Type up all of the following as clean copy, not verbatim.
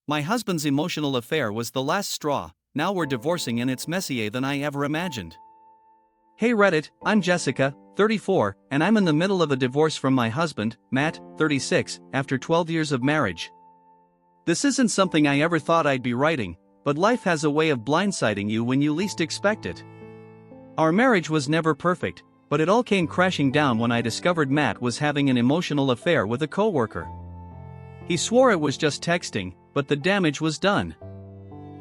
My husband's emotional affair was the last straw. Now we're divorcing and it's messier than I ever imagined. Hey Reddit, I'm Jessica, 34, and I'm in the middle of a divorce from my husband, Matt, 36, after 12 years of marriage. This isn't something I ever thought I'd be writing, but life has a way of blindsiding you when you least expect it. Our marriage was never perfect, but it all came crashing down when I discovered Matt was having an emotional affair with a coworker. He swore it was just texting, but the damage was done.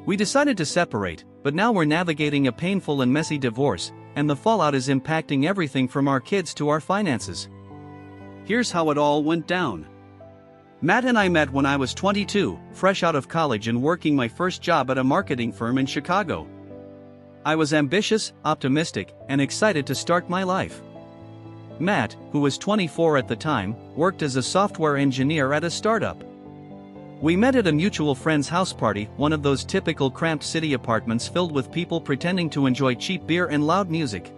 We decided to separate, but now we're navigating a painful and messy divorce, and the fallout is impacting everything from our kids to our finances. Here's how it all went down. Matt and I met when I was 22, fresh out of college and working my first job at a marketing firm in Chicago. I was ambitious, optimistic, and excited to start my life. Matt, who was 24 at the time, worked as a software engineer at a startup. We met at a mutual friend's house party, one of those typical cramped city apartments filled with people pretending to enjoy cheap beer and loud music.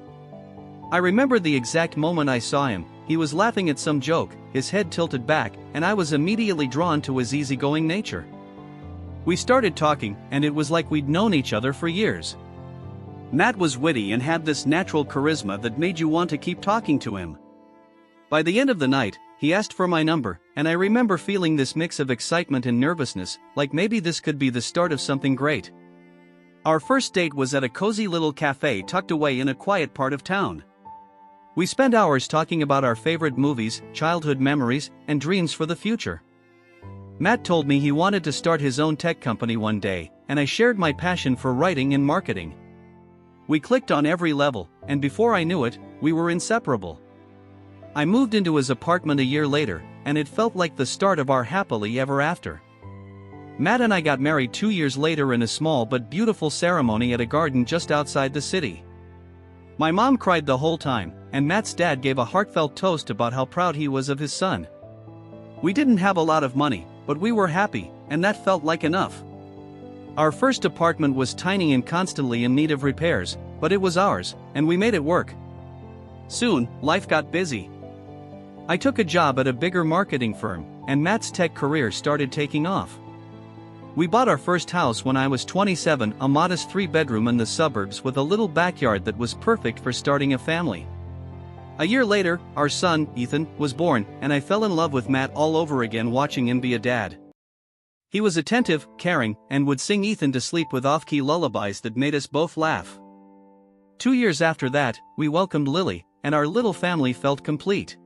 I remember the exact moment I saw him. He was laughing at some joke, his head tilted back, and I was immediately drawn to his easygoing nature. We started talking, and it was like we'd known each other for years. Matt was witty and had this natural charisma that made you want to keep talking to him. By the end of the night, he asked for my number, and I remember feeling this mix of excitement and nervousness, like maybe this could be the start of something great. Our first date was at a cozy little cafe tucked away in a quiet part of town. We spent hours talking about our favorite movies, childhood memories, and dreams for the future. Matt told me he wanted to start his own tech company one day, and I shared my passion for writing and marketing. We clicked on every level, and before I knew it, we were inseparable. I moved into his apartment a year later, and it felt like the start of our happily ever after. Matt and I got married 2 years later in a small but beautiful ceremony at a garden just outside the city. My mom cried the whole time, and Matt's dad gave a heartfelt toast about how proud he was of his son. We didn't have a lot of money, but we were happy, and that felt like enough. Our first apartment was tiny and constantly in need of repairs, but it was ours, and we made it work. Soon, life got busy. I took a job at a bigger marketing firm, and Matt's tech career started taking off. We bought our first house when I was 27, a modest 3-bedroom in the suburbs with a little backyard that was perfect for starting a family. A year later, our son, Ethan, was born, and I fell in love with Matt all over again watching him be a dad. He was attentive, caring, and would sing Ethan to sleep with off-key lullabies that made us both laugh. 2 years after that, we welcomed Lily, and our little family felt complete.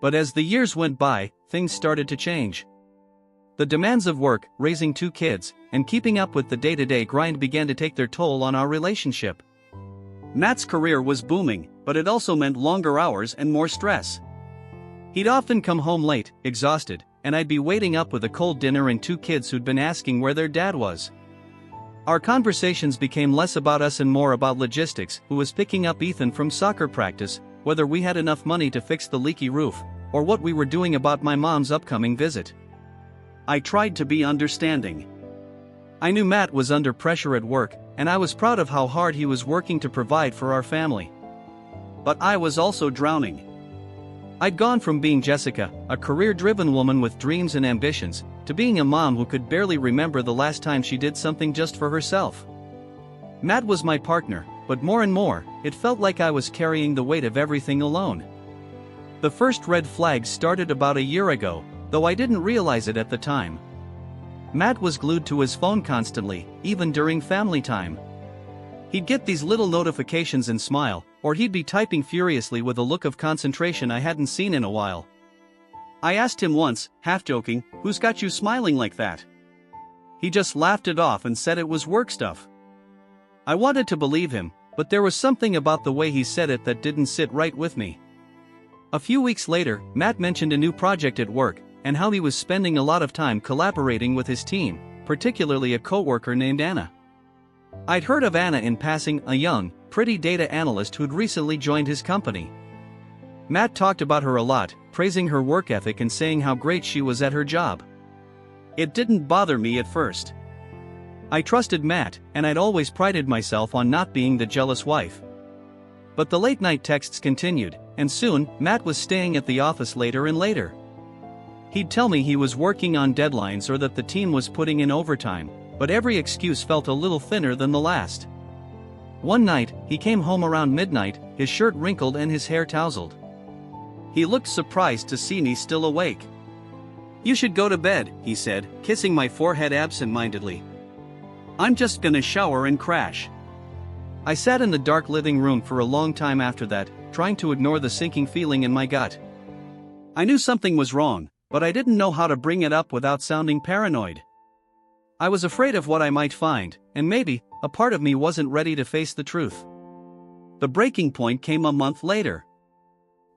But as the years went by, things started to change. The demands of work, raising 2 kids, and keeping up with the day-to-day grind began to take their toll on our relationship. Matt's career was booming, but it also meant longer hours and more stress. He'd often come home late, exhausted, and I'd be waiting up with a cold dinner and 2 kids who'd been asking where their dad was. Our conversations became less about us and more about logistics, who was picking up Ethan from soccer practice, whether we had enough money to fix the leaky roof, or what we were doing about my mom's upcoming visit. I tried to be understanding. I knew Matt was under pressure at work, and I was proud of how hard he was working to provide for our family. But I was also drowning. I'd gone from being Jessica, a career-driven woman with dreams and ambitions, to being a mom who could barely remember the last time she did something just for herself. Matt was my partner, but more and more, it felt like I was carrying the weight of everything alone. The first red flags started about a year ago, though I didn't realize it at the time. Matt was glued to his phone constantly, even during family time. He'd get these little notifications and smile, or he'd be typing furiously with a look of concentration I hadn't seen in a while. I asked him once, half joking, "Who's got you smiling like that?" He just laughed it off and said it was work stuff. I wanted to believe him, but there was something about the way he said it that didn't sit right with me. A few weeks later, Matt mentioned a new project at work, and how he was spending a lot of time collaborating with his team, particularly a coworker named Anna. I'd heard of Anna in passing, a young, pretty data analyst who'd recently joined his company. Matt talked about her a lot, praising her work ethic and saying how great she was at her job. It didn't bother me at first. I trusted Matt, and I'd always prided myself on not being the jealous wife. But the late-night texts continued, and soon, Matt was staying at the office later and later. He'd tell me he was working on deadlines or that the team was putting in overtime, but every excuse felt a little thinner than the last. One night, he came home around midnight, his shirt wrinkled and his hair tousled. He looked surprised to see me still awake. "You should go to bed," he said, kissing my forehead absent-mindedly. "I'm just gonna shower and crash." I sat in the dark living room for a long time after that, trying to ignore the sinking feeling in my gut. I knew something was wrong, but I didn't know how to bring it up without sounding paranoid. I was afraid of what I might find, and maybe, a part of me wasn't ready to face the truth. The breaking point came a month later.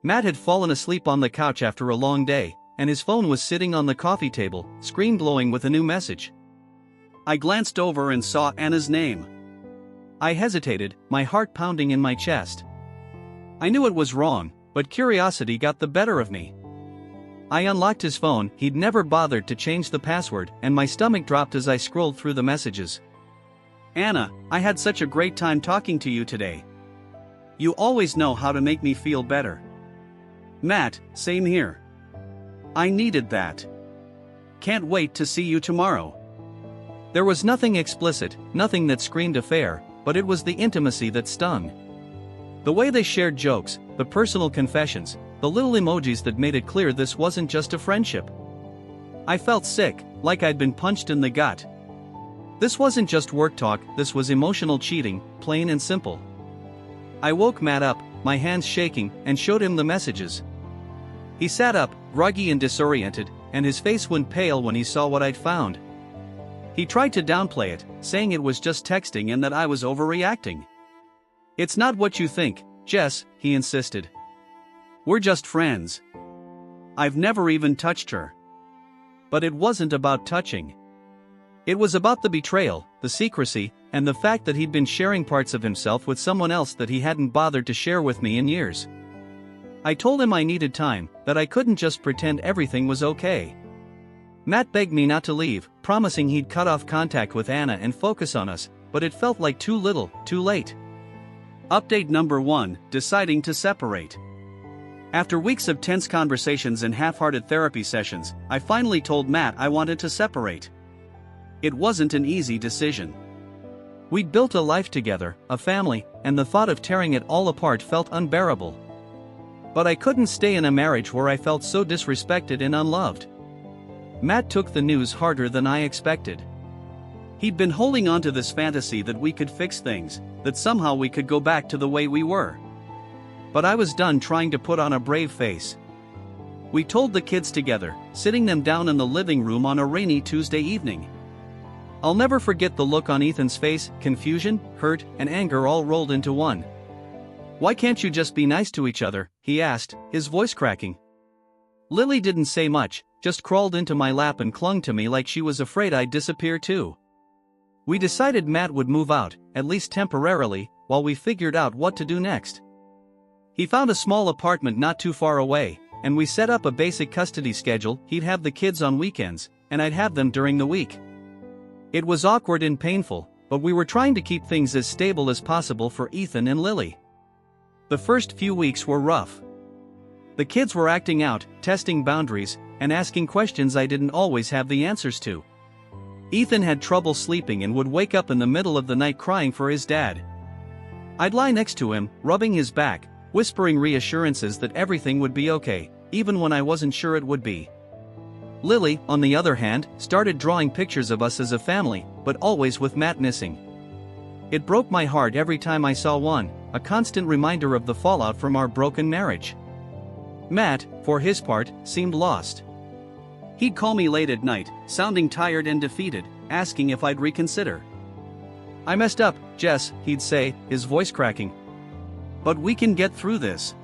Matt had fallen asleep on the couch after a long day, and his phone was sitting on the coffee table, screen glowing with a new message. I glanced over and saw Anna's name. I hesitated, my heart pounding in my chest. I knew it was wrong, but curiosity got the better of me. I unlocked his phone, he'd never bothered to change the password, and my stomach dropped as I scrolled through the messages. "Anna, I had such a great time talking to you today. You always know how to make me feel better." "Matt, same here. I needed that. Can't wait to see you tomorrow." There was nothing explicit, nothing that screamed affair, but it was the intimacy that stung. The way they shared jokes, the personal confessions, the little emojis that made it clear this wasn't just a friendship. I felt sick, like I'd been punched in the gut. This wasn't just work talk, this was emotional cheating, plain and simple. I woke Matt up, my hands shaking, and showed him the messages. He sat up, groggy and disoriented, and his face went pale when he saw what I'd found. He tried to downplay it, saying it was just texting and that I was overreacting. "It's not what you think, Jess," he insisted. "We're just friends. I've never even touched her." But it wasn't about touching. It was about the betrayal, the secrecy, and the fact that he'd been sharing parts of himself with someone else that he hadn't bothered to share with me in years. I told him I needed time, that I couldn't just pretend everything was okay. Matt begged me not to leave, promising he'd cut off contact with Anna and focus on us, but it felt like too little, too late. Update number 1, deciding to separate. After weeks of tense conversations and half-hearted therapy sessions, I finally told Matt I wanted to separate. It wasn't an easy decision. We'd built a life together, a family, and the thought of tearing it all apart felt unbearable. But I couldn't stay in a marriage where I felt so disrespected and unloved. Matt took the news harder than I expected. He'd been holding on to this fantasy that we could fix things, that somehow we could go back to the way we were. But I was done trying to put on a brave face. We told the kids together, sitting them down in the living room on a rainy Tuesday evening. I'll never forget the look on Ethan's face, confusion, hurt, and anger all rolled into one. "Why can't you just be nice to each other?" he asked, his voice cracking. Lily didn't say much, just crawled into my lap and clung to me like she was afraid I'd disappear too. We decided Matt would move out, at least temporarily, while we figured out what to do next. He found a small apartment not too far away, and we set up a basic custody schedule. He'd have the kids on weekends, and I'd have them during the week. It was awkward and painful, but we were trying to keep things as stable as possible for Ethan and Lily. The first few weeks were rough. The kids were acting out, testing boundaries, and asking questions I didn't always have the answers to. Ethan had trouble sleeping and would wake up in the middle of the night crying for his dad. I'd lie next to him, rubbing his back, whispering reassurances that everything would be okay, even when I wasn't sure it would be. Lily, on the other hand, started drawing pictures of us as a family, but always with Matt missing. It broke my heart every time I saw one, a constant reminder of the fallout from our broken marriage. Matt, for his part, seemed lost. He'd call me late at night, sounding tired and defeated, asking if I'd reconsider. "I messed up, Jess," he'd say, his voice cracking. "But we can get through this.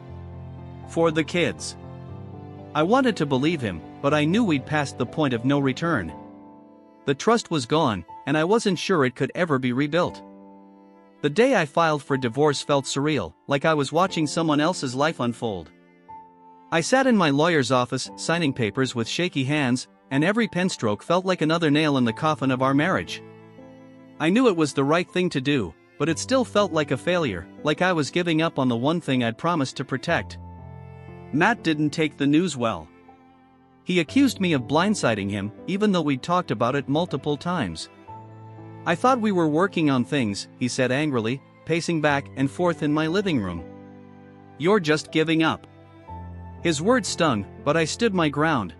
For the kids." I wanted to believe him, but I knew we'd passed the point of no return. The trust was gone, and I wasn't sure it could ever be rebuilt. The day I filed for divorce felt surreal, like I was watching someone else's life unfold. I sat in my lawyer's office, signing papers with shaky hands, and every pen stroke felt like another nail in the coffin of our marriage. I knew it was the right thing to do, but it still felt like a failure, like I was giving up on the one thing I'd promised to protect. Matt didn't take the news well. He accused me of blindsiding him, even though we'd talked about it multiple times. I thought we were working on things, he said angrily, pacing back and forth in my living room. You're just giving up. His words stung, but I stood my ground.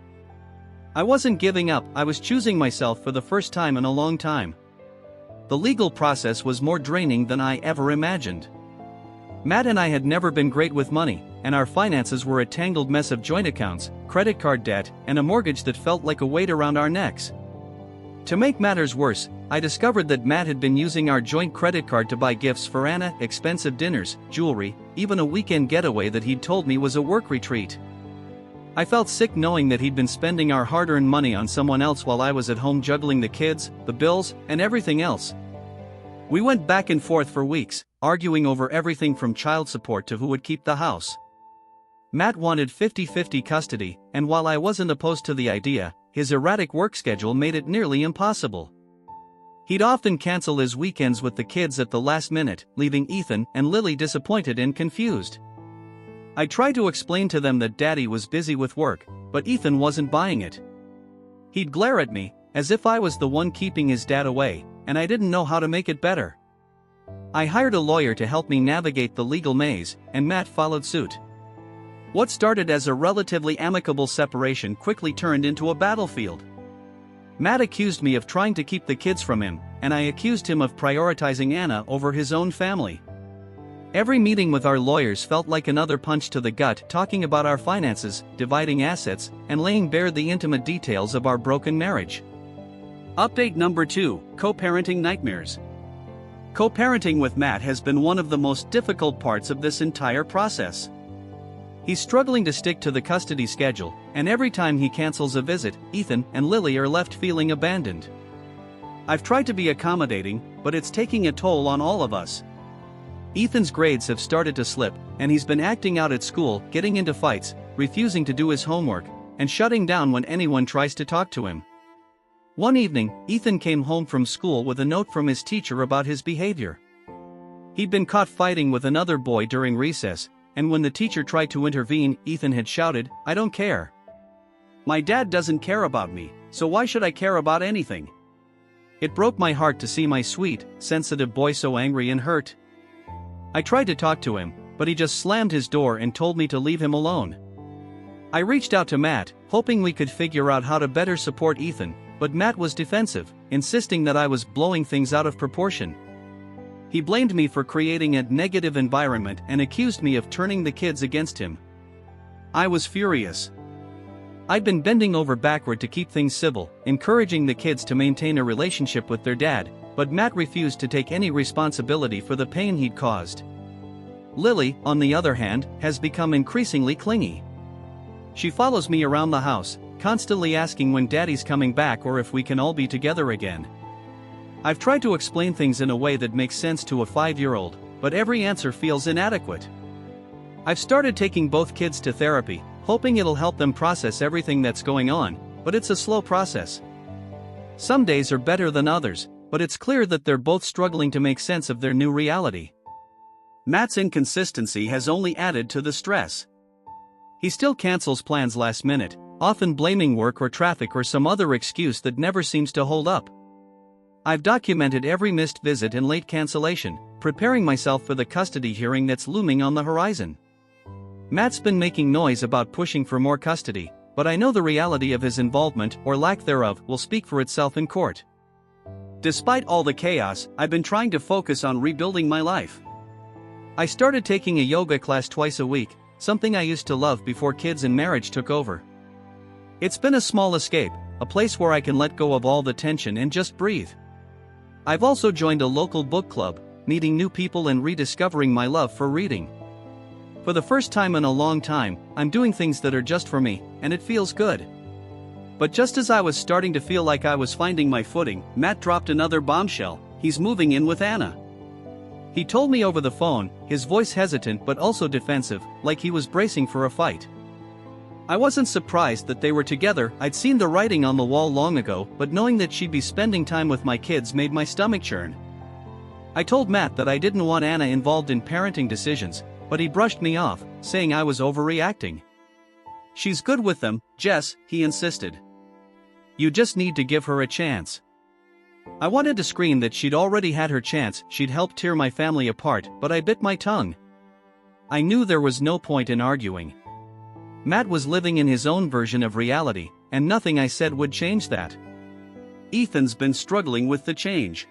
I wasn't giving up, I was choosing myself for the first time in a long time. The legal process was more draining than I ever imagined. Matt and I had never been great with money, and our finances were a tangled mess of joint accounts, credit card debt, and a mortgage that felt like a weight around our necks. To make matters worse, I discovered that Matt had been using our joint credit card to buy gifts for Anna, expensive dinners, jewelry, even a weekend getaway that he'd told me was a work retreat. I felt sick knowing that he'd been spending our hard-earned money on someone else while I was at home juggling the kids, the bills, and everything else. We went back and forth for weeks, arguing over everything from child support to who would keep the house. Matt wanted 50-50 custody, and while I wasn't opposed to the idea, his erratic work schedule made it nearly impossible. He'd often cancel his weekends with the kids at the last minute, leaving Ethan and Lily disappointed and confused. I tried to explain to them that Daddy was busy with work, but Ethan wasn't buying it. He'd glare at me, as if I was the one keeping his dad away, and I didn't know how to make it better. I hired a lawyer to help me navigate the legal maze, and Matt followed suit. What started as a relatively amicable separation quickly turned into a battlefield. Matt accused me of trying to keep the kids from him, and I accused him of prioritizing Anna over his own family. Every meeting with our lawyers felt like another punch to the gut, talking about our finances, dividing assets, and laying bare the intimate details of our broken marriage. Update number 2: Co-parenting nightmares. Co-parenting with Matt has been one of the most difficult parts of this entire process. He's struggling to stick to the custody schedule, and every time he cancels a visit, Ethan and Lily are left feeling abandoned. I've tried to be accommodating, but it's taking a toll on all of us. Ethan's grades have started to slip, and he's been acting out at school, getting into fights, refusing to do his homework, and shutting down when anyone tries to talk to him. One evening, Ethan came home from school with a note from his teacher about his behavior. He'd been caught fighting with another boy during recess, and when the teacher tried to intervene, Ethan had shouted, "I don't care. My dad doesn't care about me, so why should I care about anything?" It broke my heart to see my sweet, sensitive boy so angry and hurt. I tried to talk to him, but he just slammed his door and told me to leave him alone. I reached out to Matt, hoping we could figure out how to better support Ethan, but Matt was defensive, insisting that I was blowing things out of proportion. He blamed me for creating a negative environment and accused me of turning the kids against him. I was furious. I'd been bending over backward to keep things civil, encouraging the kids to maintain a relationship with their dad, but Matt refused to take any responsibility for the pain he'd caused. Lily, on the other hand, has become increasingly clingy. She follows me around the house, constantly asking when Daddy's coming back or if we can all be together again. I've tried to explain things in a way that makes sense to a 5-year-old, but every answer feels inadequate. I've started taking both kids to therapy, hoping it'll help them process everything that's going on, but it's a slow process. Some days are better than others, but it's clear that they're both struggling to make sense of their new reality. Matt's inconsistency has only added to the stress. He still cancels plans last minute, often blaming work or traffic or some other excuse that never seems to hold up. I've documented every missed visit and late cancellation, preparing myself for the custody hearing that's looming on the horizon. Matt's been making noise about pushing for more custody, but I know the reality of his involvement, or lack thereof, will speak for itself in court. Despite all the chaos, I've been trying to focus on rebuilding my life. I started taking a yoga class twice a week, something I used to love before kids and marriage took over. It's been a small escape, a place where I can let go of all the tension and just breathe. I've also joined a local book club, meeting new people and rediscovering my love for reading. For the first time in a long time, I'm doing things that are just for me, and it feels good. But just as I was starting to feel like I was finding my footing, Matt dropped another bombshell: he's moving in with Anna. He told me over the phone, his voice hesitant but also defensive, like he was bracing for a fight. I wasn't surprised that they were together. I'd seen the writing on the wall long ago, but knowing that she'd be spending time with my kids made my stomach churn. I told Matt that I didn't want Anna involved in parenting decisions, but he brushed me off, saying I was overreacting. "She's good with them, Jess," he insisted. "You just need to give her a chance." I wanted to scream that she'd already had her chance, she'd helped tear my family apart, but I bit my tongue. I knew there was no point in arguing. Matt was living in his own version of reality, and nothing I said would change that. Ethan's been struggling with the change.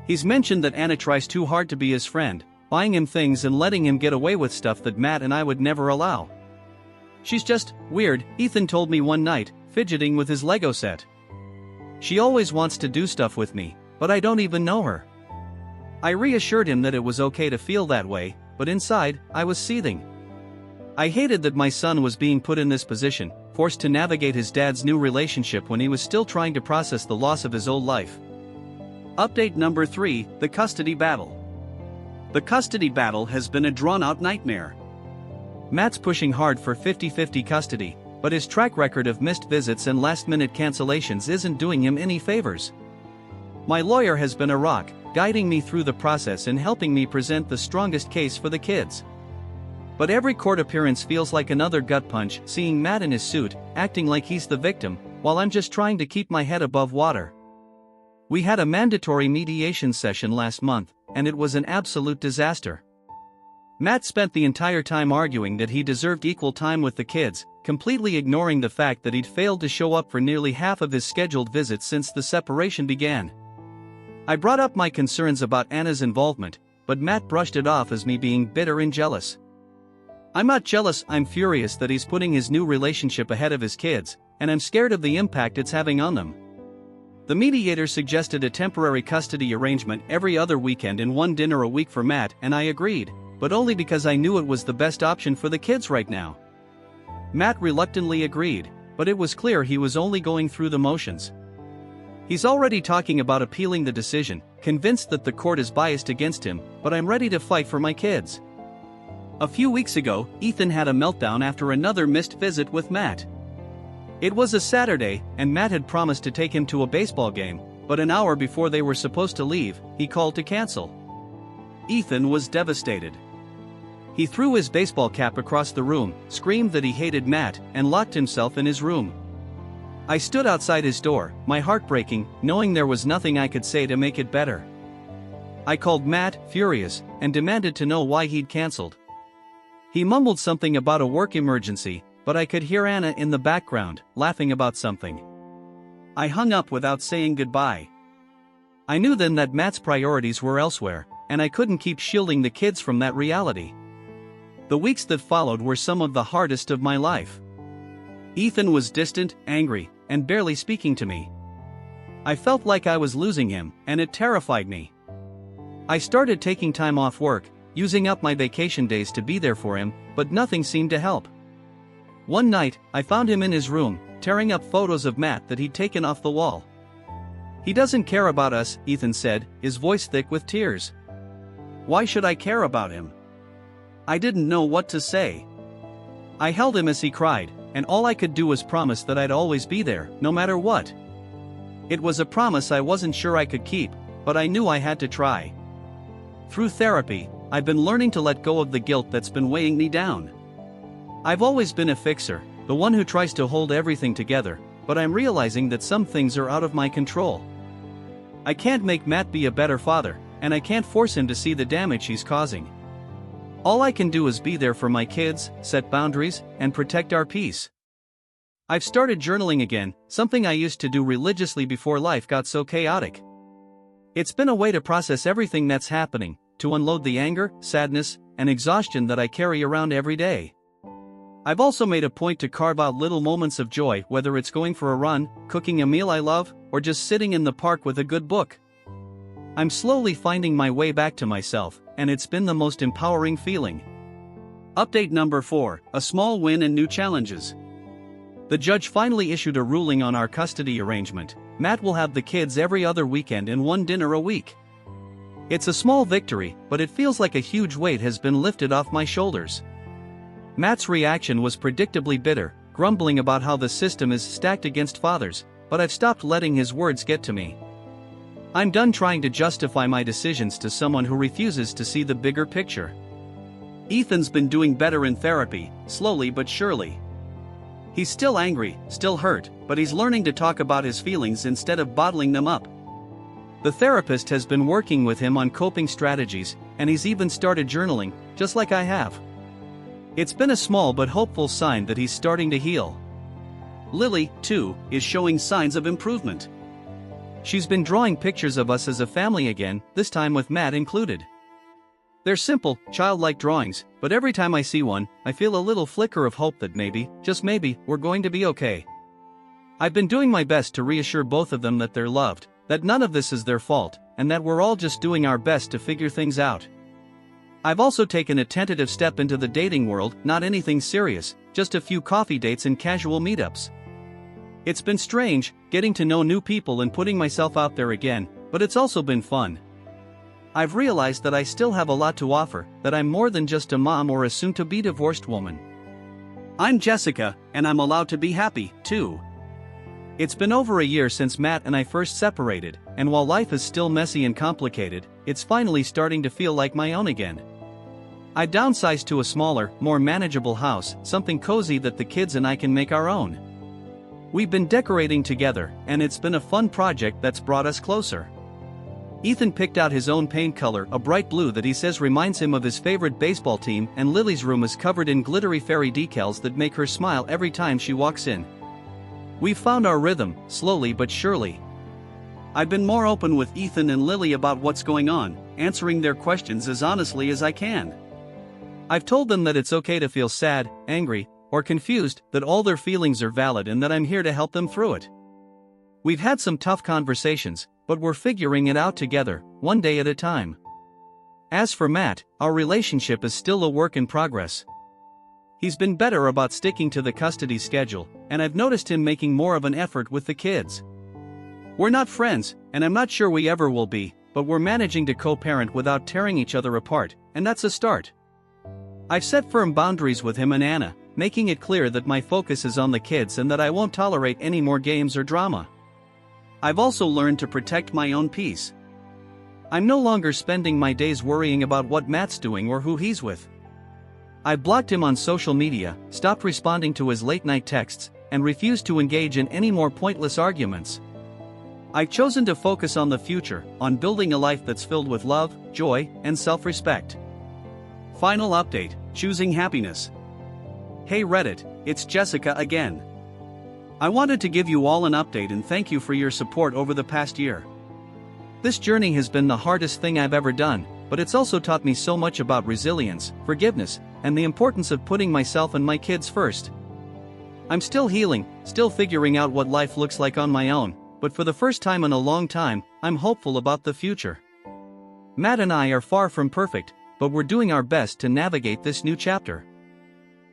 He's mentioned that Anna tries too hard to be his friend, buying him things and letting him get away with stuff that Matt and I would never allow. "She's just weird," Ethan told me one night, fidgeting with his Lego set. "She always wants to do stuff with me, but I don't even know her." I reassured him that it was okay to feel that way, but inside, I was seething. I hated that my son was being put in this position, forced to navigate his dad's new relationship when he was still trying to process the loss of his old life. Update number 3, the custody battle. The custody battle has been a drawn-out nightmare. Matt's pushing hard for 50-50 custody, but his track record of missed visits and last-minute cancellations isn't doing him any favors. My lawyer has been a rock, guiding me through the process and helping me present the strongest case for the kids. But every court appearance feels like another gut punch, seeing Matt in his suit, acting like he's the victim, while I'm just trying to keep my head above water. We had a mandatory mediation session last month, and it was an absolute disaster. Matt spent the entire time arguing that he deserved equal time with the kids, completely ignoring the fact that he'd failed to show up for nearly half of his scheduled visits since the separation began. I brought up my concerns about Anna's involvement, but Matt brushed it off as me being bitter and jealous. I'm not jealous, I'm furious that he's putting his new relationship ahead of his kids, and I'm scared of the impact it's having on them. The mediator suggested a temporary custody arrangement every other weekend and one dinner a week for Matt, and I agreed, but only because I knew it was the best option for the kids right now. Matt reluctantly agreed, but it was clear he was only going through the motions. He's already talking about appealing the decision, convinced that the court is biased against him, but I'm ready to fight for my kids. A few weeks ago, Ethan had a meltdown after another missed visit with Matt. It was a Saturday, and Matt had promised to take him to a baseball game, but an hour before they were supposed to leave, he called to cancel. Ethan was devastated. He threw his baseball cap across the room, screamed that he hated Matt, and locked himself in his room. I stood outside his door, my heart breaking, knowing there was nothing I could say to make it better. I called Matt, furious, and demanded to know why he'd canceled. He mumbled something about a work emergency, but I could hear Anna in the background, laughing about something. I hung up without saying goodbye. I knew then that Matt's priorities were elsewhere, and I couldn't keep shielding the kids from that reality. The weeks that followed were some of the hardest of my life. Ethan was distant, angry, and barely speaking to me. I felt like I was losing him, and it terrified me. I started taking time off work, using up my vacation days to be there for him, but nothing seemed to help. One night, I found him in his room, tearing up photos of Matt that he'd taken off the wall. "He doesn't care about us," Ethan said, his voice thick with tears. "Why should I care about him?" I didn't know what to say. I held him as he cried, and all I could do was promise that I'd always be there, no matter what. It was a promise I wasn't sure I could keep, but I knew I had to try. Through therapy, I've been learning to let go of the guilt that's been weighing me down. I've always been a fixer, the one who tries to hold everything together, but I'm realizing that some things are out of my control. I can't make Matt be a better father, and I can't force him to see the damage he's causing. All I can do is be there for my kids, set boundaries, and protect our peace. I've started journaling again, something I used to do religiously before life got so chaotic. It's been a way to process everything that's happening, to unload the anger, sadness, and exhaustion that I carry around every day. I've also made a point to carve out little moments of joy, whether it's going for a run, cooking a meal I love, or just sitting in the park with a good book. I'm slowly finding my way back to myself, and it's been the most empowering feeling. Update number 4, a small win and new challenges. The judge finally issued a ruling on our custody arrangement. Matt will have the kids every other weekend and one dinner a week. It's a small victory, but it feels like a huge weight has been lifted off my shoulders. Matt's reaction was predictably bitter, grumbling about how the system is stacked against fathers, but I've stopped letting his words get to me. I'm done trying to justify my decisions to someone who refuses to see the bigger picture. Ethan's been doing better in therapy, slowly but surely. He's still angry, still hurt, but he's learning to talk about his feelings instead of bottling them up. The therapist has been working with him on coping strategies, and he's even started journaling, just like I have. It's been a small but hopeful sign that he's starting to heal. Lily, too, is showing signs of improvement. She's been drawing pictures of us as a family again, this time with Matt included. They're simple, childlike drawings, but every time I see one, I feel a little flicker of hope that maybe, just maybe, we're going to be okay. I've been doing my best to reassure both of them that they're loved, that none of this is their fault, and that we're all just doing our best to figure things out. I've also taken a tentative step into the dating world, not anything serious, just a few coffee dates and casual meetups. It's been strange, getting to know new people and putting myself out there again, but it's also been fun. I've realized that I still have a lot to offer, that I'm more than just a mom or a soon-to-be divorced woman. I'm Jessica, and I'm allowed to be happy, too. It's been over a year since Matt and I first separated, and while life is still messy and complicated, it's finally starting to feel like my own again. I downsized to a smaller, more manageable house, something cozy that the kids and I can make our own. We've been decorating together, and it's been a fun project that's brought us closer. Ethan picked out his own paint color, a bright blue that he says reminds him of his favorite baseball team, and Lily's room is covered in glittery fairy decals that make her smile every time she walks in. We've found our rhythm, slowly but surely. I've been more open with Ethan and Lily about what's going on, answering their questions as honestly as I can. I've told them that it's okay to feel sad, angry, or confused, that all their feelings are valid and that I'm here to help them through it. We've had some tough conversations, but we're figuring it out together, one day at a time. As for Matt, our relationship is still a work in progress. He's been better about sticking to the custody schedule, and I've noticed him making more of an effort with the kids. We're not friends, and I'm not sure we ever will be, but we're managing to co-parent without tearing each other apart, and that's a start. I've set firm boundaries with him and Anna, making it clear that my focus is on the kids and that I won't tolerate any more games or drama. I've also learned to protect my own peace. I'm no longer spending my days worrying about what Matt's doing or who he's with. I've blocked him on social media, stopped responding to his late-night texts, and refused to engage in any more pointless arguments. I've chosen to focus on the future, on building a life that's filled with love, joy, and self-respect. Final update, choosing happiness. Hey Reddit, it's Jessica again. I wanted to give you all an update and thank you for your support over the past year. This journey has been the hardest thing I've ever done, but it's also taught me so much about resilience, forgiveness, and the importance of putting myself and my kids first. I'm still healing, still figuring out what life looks like on my own, but for the first time in a long time, I'm hopeful about the future. Matt and I are far from perfect, but we're doing our best to navigate this new chapter.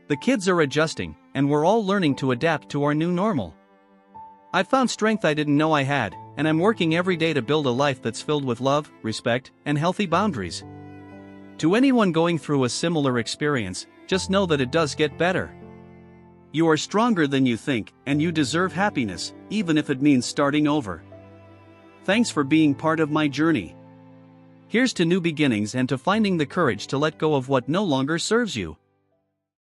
The kids are adjusting, and we're all learning to adapt to our new normal. I've found strength I didn't know I had, and I'm working every day to build a life that's filled with love, respect, and healthy boundaries. To anyone going through a similar experience, just know that it does get better. You are stronger than you think, and you deserve happiness, even if it means starting over. Thanks for being part of my journey. Here's to new beginnings and to finding the courage to let go of what no longer serves you.